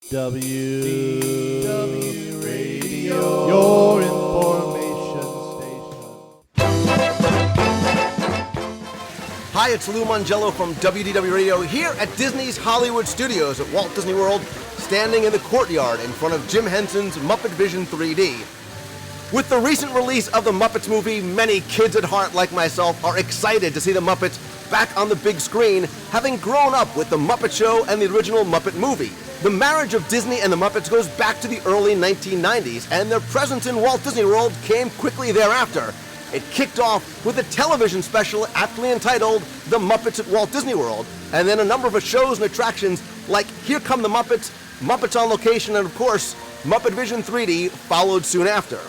DW Radio, your information station. Hi, it's Lou Mongello from WDW Radio here at Disney's Hollywood Studios at Walt Disney World, standing in the courtyard in front of Jim Henson's Muppet Vision 3D. With the recent release of the Muppets movie, many kids at heart like myself are excited to see the Muppets back on the big screen, having grown up with the Muppet Show and the original Muppet movie. The marriage of Disney and the Muppets goes back to the early 1990s, and their presence in Walt Disney World came quickly thereafter. It kicked off with a television special aptly entitled The Muppets at Walt Disney World, and then a number of shows and attractions like Here Come the Muppets, Muppets on Location, and of course, Muppet Vision 3D followed soon after.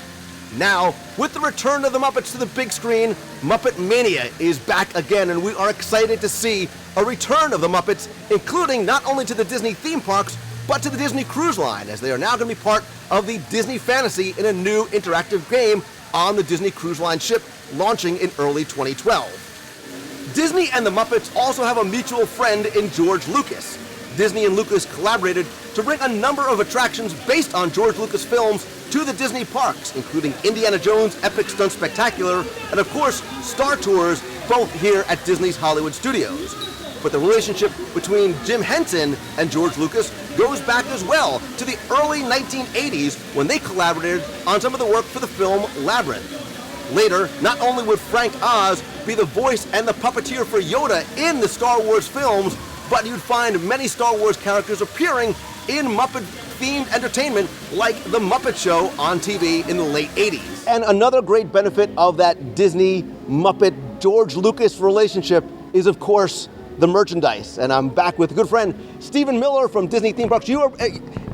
Now, with the return of the Muppets to the big screen, Muppet Mania is back again, and we are excited to see a return of the Muppets, including not only to the Disney theme parks, but to the Disney Cruise Line, as they are now going to be part of the Disney Fantasy in a new interactive game on the Disney Cruise Line ship, launching in early 2012. Disney and the Muppets also have a mutual friend in George Lucas. Disney and Lucas collaborated to bring a number of attractions based on George Lucas films to the Disney parks, including Indiana Jones Epic Stunt Spectacular, and of course, Star Tours, both here at Disney's Hollywood Studios. But the relationship between Jim Henson and George Lucas goes back as well to the early 1980s when they collaborated on some of the work for the film Labyrinth. Later, not only would Frank Oz be the voice and the puppeteer for Yoda in the Star Wars films, but you'd find many Star Wars characters appearing in Muppet-themed entertainment like The Muppet Show on TV in the late 80s. And another great benefit of that Disney-Muppet-George Lucas relationship is, of course, the merchandise. And I'm back with a good friend, Stephen Miller from Disney Theme Parks.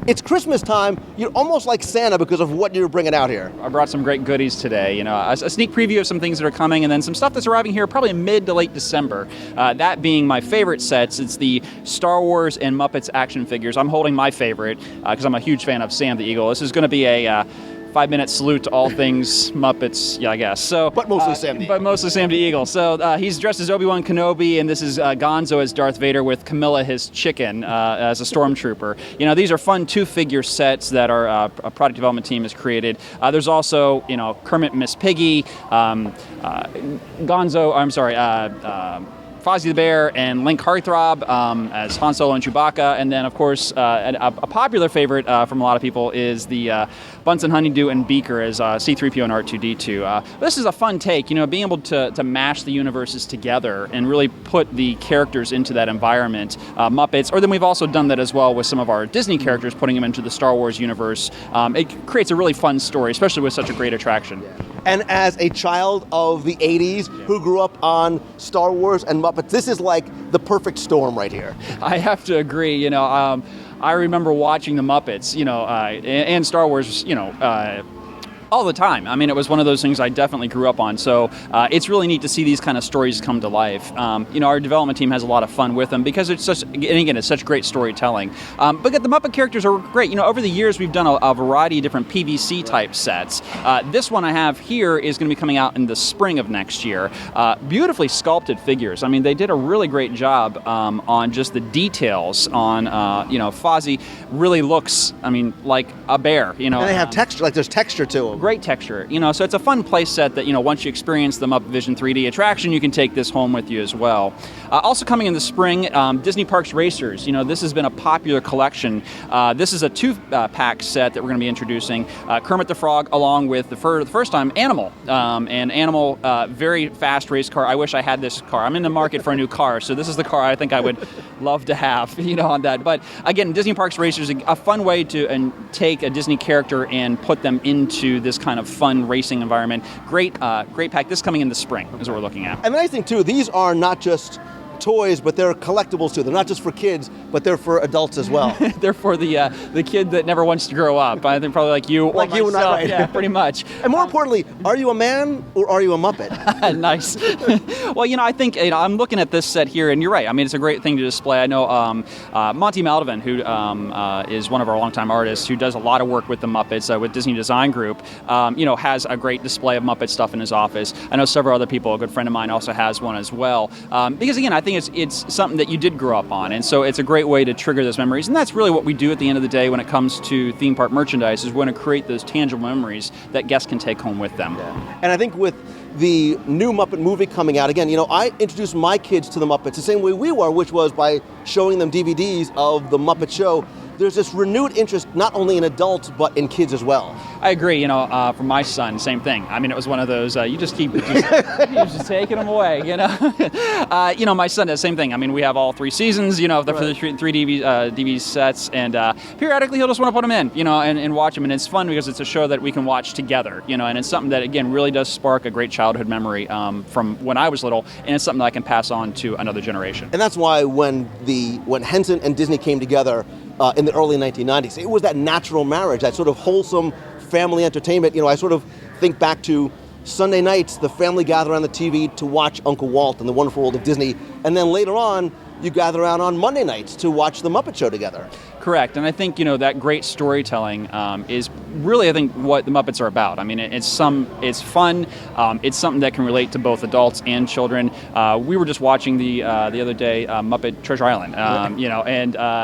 It's Christmas time. You're almost like Santa because of what you're bringing out here. I brought some great goodies today. A sneak preview of some things that are coming, and then some stuff that's arriving here probably mid to late December. That being my favorite sets. It's the Star Wars and Muppets action figures. I'm holding my favorite because I'm a huge fan of Sam the Eagle. This is going to be a 5-minute salute to all things Muppets, I guess. But mostly Sam the Eagle. But mostly Sam the Eagle. So he's dressed as Obi-Wan Kenobi, and this is Gonzo as Darth Vader with Camilla, his chicken, as a stormtrooper. These are fun 2-figure sets that our a product development team has created. There's also, Kermit, Miss Piggy, Fozzie the Bear and Link Heartthrob as Han Solo and Chewbacca. And then, of course, a popular favorite from a lot of people is the Bunsen Honeydew and Beaker as C-3PO and R2-D2. This is a fun take, being able to mash the universes together and really put the characters into that environment. Muppets, or then we've also done that as well with some of our Disney characters, putting them into the Star Wars universe. It creates a really fun story, especially with such a great attraction. And as a child of the 80s who grew up on Star Wars and Muppets, this is like the perfect storm right here. I have to agree. I remember watching the Muppets, and Star Wars, all the time. I mean, it was one of those things I definitely grew up on. So it's really neat to see these kind of stories come to life. Our development team has a lot of fun with them because it's such great storytelling. But the Muppet characters are great. Over the years, we've done a variety of different PVC type sets. This one I have here is going to be coming out in the spring of next year. Beautifully sculpted figures. I mean, they did a really great job on just the details on, Fozzie really looks, like a bear, And they have texture, like there's texture to them. Great texture, so it's a fun play set that, once you experience the Muppet Vision 3D attraction, you can take this home with you as well. Also coming in the spring, Disney Parks Racers. This has been a popular collection. This is a 2-pack set that we're going to be introducing. Kermit the Frog, along with, for the first time, Animal. And Animal, very fast race car. I wish I had this car. I'm in the market for a new car, so this is the car I think I would love to have, on that. But again, Disney Parks Racers, a fun way to take a Disney character and put them into this kind of fun racing environment. Great pack. This coming in the spring is what we're looking at. And the nice thing too, these are not just toys, but they're collectibles too. They're not just for kids, but they're for adults as well. They're for the kid that never wants to grow up. I think probably like you or myself. You and I, right? Yeah, pretty much. And more importantly, are you a man or are you a Muppet? Nice. Well, I think I'm looking at this set here, and you're right. I mean, it's a great thing to display. I know Monty Maldovan, who is one of our longtime artists, who does a lot of work with the Muppets with Disney Design Group. Has a great display of Muppet stuff in his office. I know several other people. A good friend of mine also has one as well. Because again, I think think it's something that you did grow up on, and so it's a great way to trigger those memories. And that's really what we do at the end of the day when it comes to theme park merchandise, is we want to create those tangible memories that guests can take home with them. Yeah. And I think with the new Muppet movie coming out, again, I introduced my kids to the Muppets the same way we were, which was by showing them DVDs of the Muppet Show. There's this renewed interest not only in adults but in kids as well. I agree. For my son, same thing. I mean, it was one of those you just keep just taking them away. My son does the same thing. I mean, we have all 3 seasons. For the 3 DVD sets, and periodically he'll just want to put them in. And watch them, and it's fun because it's a show that we can watch together. And it's something that again really does spark a great childhood memory from when I was little, and it's something that I can pass on to another generation. And that's why when Henson and Disney came together in the early 1990s, it was that natural marriage, that sort of wholesome family entertainment. I sort of think back to Sunday nights, the family gather around the TV to watch Uncle Walt and the Wonderful World of Disney, and then later on, you gather around on Monday nights to watch the Muppet Show together. Correct, and I think that great storytelling is really, I think, what the Muppets are about. I mean, it's fun. It's something that can relate to both adults and children. We were just watching the other day Muppet Treasure Island, and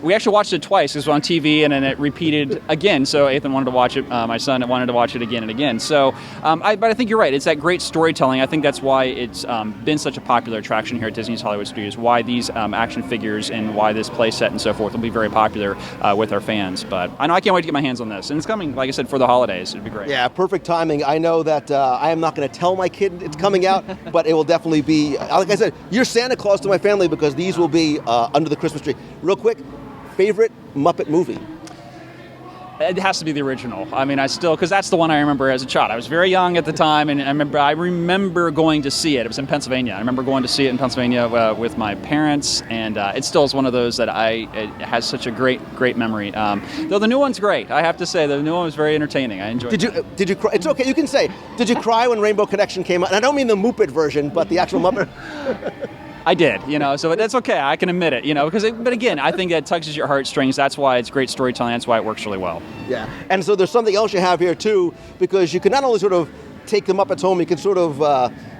we actually watched it twice. It was on TV, and then it repeated again. So Ethan wanted to watch it. My son wanted to watch it again and again. So, but I think you're right. It's that great storytelling. I think that's why it's been such a popular attraction here at Disney's Hollywood Studios. Why these action figures and why this play set and so forth will be very popular with our fans. But I know I can't wait to get my hands on this. And it's coming, like I said, for the holidays. It'd be great. Yeah, perfect timing. I know that I am not going to tell my kid it's coming out, but it will definitely be, like I said, you're Santa Claus to my family because these will be under the Christmas tree. Real quick, favorite Muppet movie? It has to be the original. I mean, because that's the one I remember as a child. I was very young at the time, and I remember going to see it. It was in Pennsylvania. I remember going to see it in Pennsylvania with my parents, and it still is one of those that it has such a great memory. Though the new one's great, I have to say, the new one was very entertaining. I enjoyed it. Did you cry? It's okay, you can say. Did you cry when Rainbow Connection came out? And I don't mean the Muppet version, but the actual Muppet. I did, so that's okay. I can admit it, but again, I think that tugs at your heartstrings. That's why it's great storytelling. That's why it works really well. Yeah, and so there's something else you have here too, because you can not only sort of take the Muppets home, you can sort of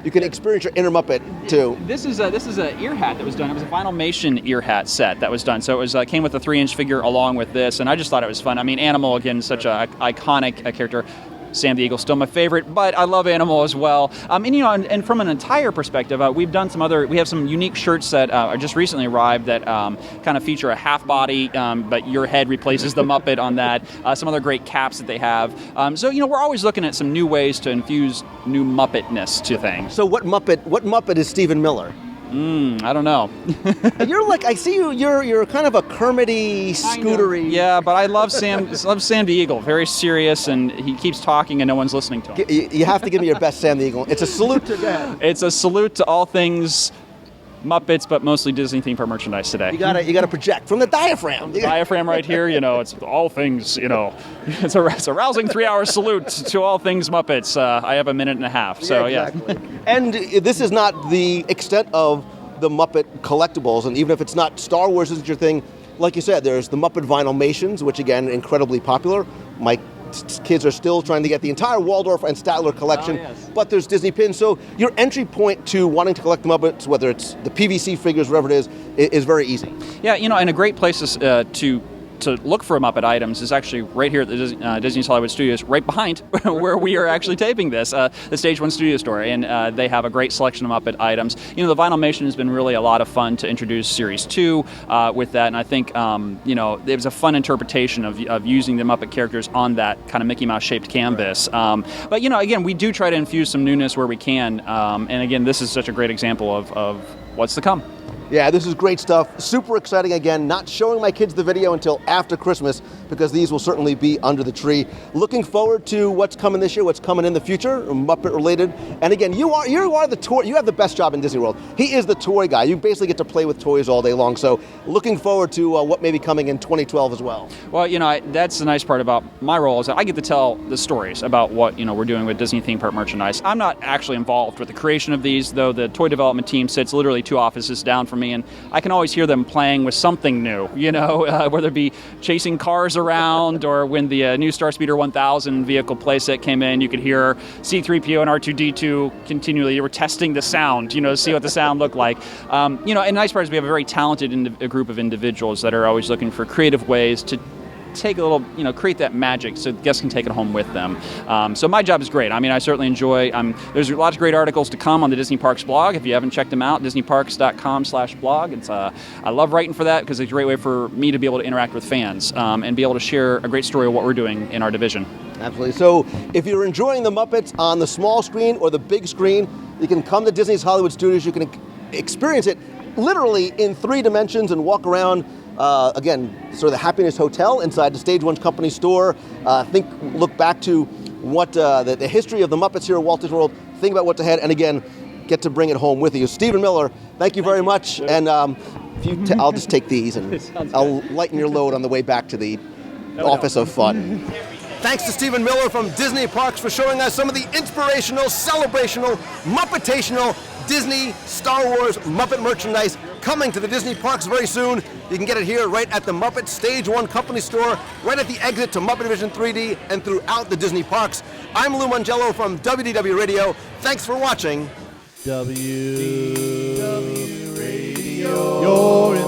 you can experience your inner Muppet too. This is a ear hat that was done. It was a Vinylmation ear hat set that was done. So it was came with a 3-inch figure along with this, and I just thought it was fun. I mean, Animal again, such an iconic character. Sam the Eagle still my favorite, but I love Animal as well. And from an attire perspective, we have some unique shirts that just recently arrived that kind of feature a half body, but your head replaces the Muppet on that. Some other great caps that they have. So we're always looking at some new ways to infuse new Muppetness to things. So what Muppet is Stephen Miller? I don't know. You're like, I see you. You're kind of a Kermity, scootery. Yeah, but I love Sam the Eagle. Very serious, and he keeps talking, and no one's listening to him. You have to give me your best Sam the Eagle. It's a salute to that. It's a salute to all things Muppets, but mostly Disney theme park merchandise today. You gotta project from the diaphragm. The diaphragm right here. It's all things. It's a rousing 3-hour salute to all things Muppets. I have a minute and a half. So yeah, exactly. And this is not the extent of the Muppet collectibles, and even if it's not Star Wars isn't your thing, like you said, there's the Muppet Vinylmations, which again incredibly popular. My kids are still trying to get the entire Waldorf and Statler collection, but there's Disney pins. So your entry point to wanting to collect the Muppets, whether it's the PVC figures, whatever it is very easy. Yeah, and a great place to look for Muppet items is actually right here at the Disney's Hollywood Studios, right behind where we are actually taping this, the Stage 1 Studio Store, and they have a great selection of Muppet items. The Vinylmation has been really a lot of fun to introduce Series 2 with that, and I think, it was a fun interpretation of using the Muppet characters on that kind of Mickey Mouse-shaped canvas. But, again, we do try to infuse some newness where we can, and again, this is such a great example of what's to come. Yeah, this is great stuff. Super exciting. Again, not showing my kids the video until after Christmas because these will certainly be under the tree. Looking forward to what's coming this year, what's coming in the future, Muppet related. And again, you are the toy. You have the best job in Disney World. He is the toy guy. You basically get to play with toys all day long. So looking forward to what may be coming in 2012 as well. Well, that's the nice part about my role is that I get to tell the stories about what we're doing with Disney theme park merchandise. I'm not actually involved with the creation of these, though the toy development team sits literally 2 offices down from me, and I can always hear them playing with something new, whether it be chasing cars around, or when the new Starspeeder 1000 vehicle playset came in, you could hear C-3PO and R2-D2 continually. They were testing the sound, to see what the sound looked like. And the nice part is we have a very talented group of individuals that are always looking for creative ways to take a little, create that magic so guests can take it home with them. So my job is great. I mean, I certainly enjoy, there's lots of great articles to come on the Disney Parks blog. If you haven't checked them out, disneyparks.com/blog. I love writing for that because it's a great way for me to be able to interact with fans and be able to share a great story of what we're doing in our division. Absolutely. So if you're enjoying the Muppets on the small screen or the big screen, you can come to Disney's Hollywood Studios. You can experience it literally in 3 dimensions and walk around. Again, sort of the Happiness Hotel inside the Stage 1 Company store. Look back to what the history of the Muppets here at Walt Disney World. Think about what's ahead, and again, get to bring it home with you. Stephen Miller, thank you very much. Sure. And I'll just take these, and I'll lighten your load on the way back to the Office of Fun. Thanks to Stephen Miller from Disney Parks for showing us some of the inspirational, celebrational, Muppetational Disney, Star Wars, Muppet merchandise coming to the Disney Parks very soon. You can get it here right at the Muppet Stage 1 Company store, right at the exit to Muppet Vision 3D, and throughout the Disney Parks. I'm Lou Mangello from WDW Radio. Thanks for watching. WDW Radio. You're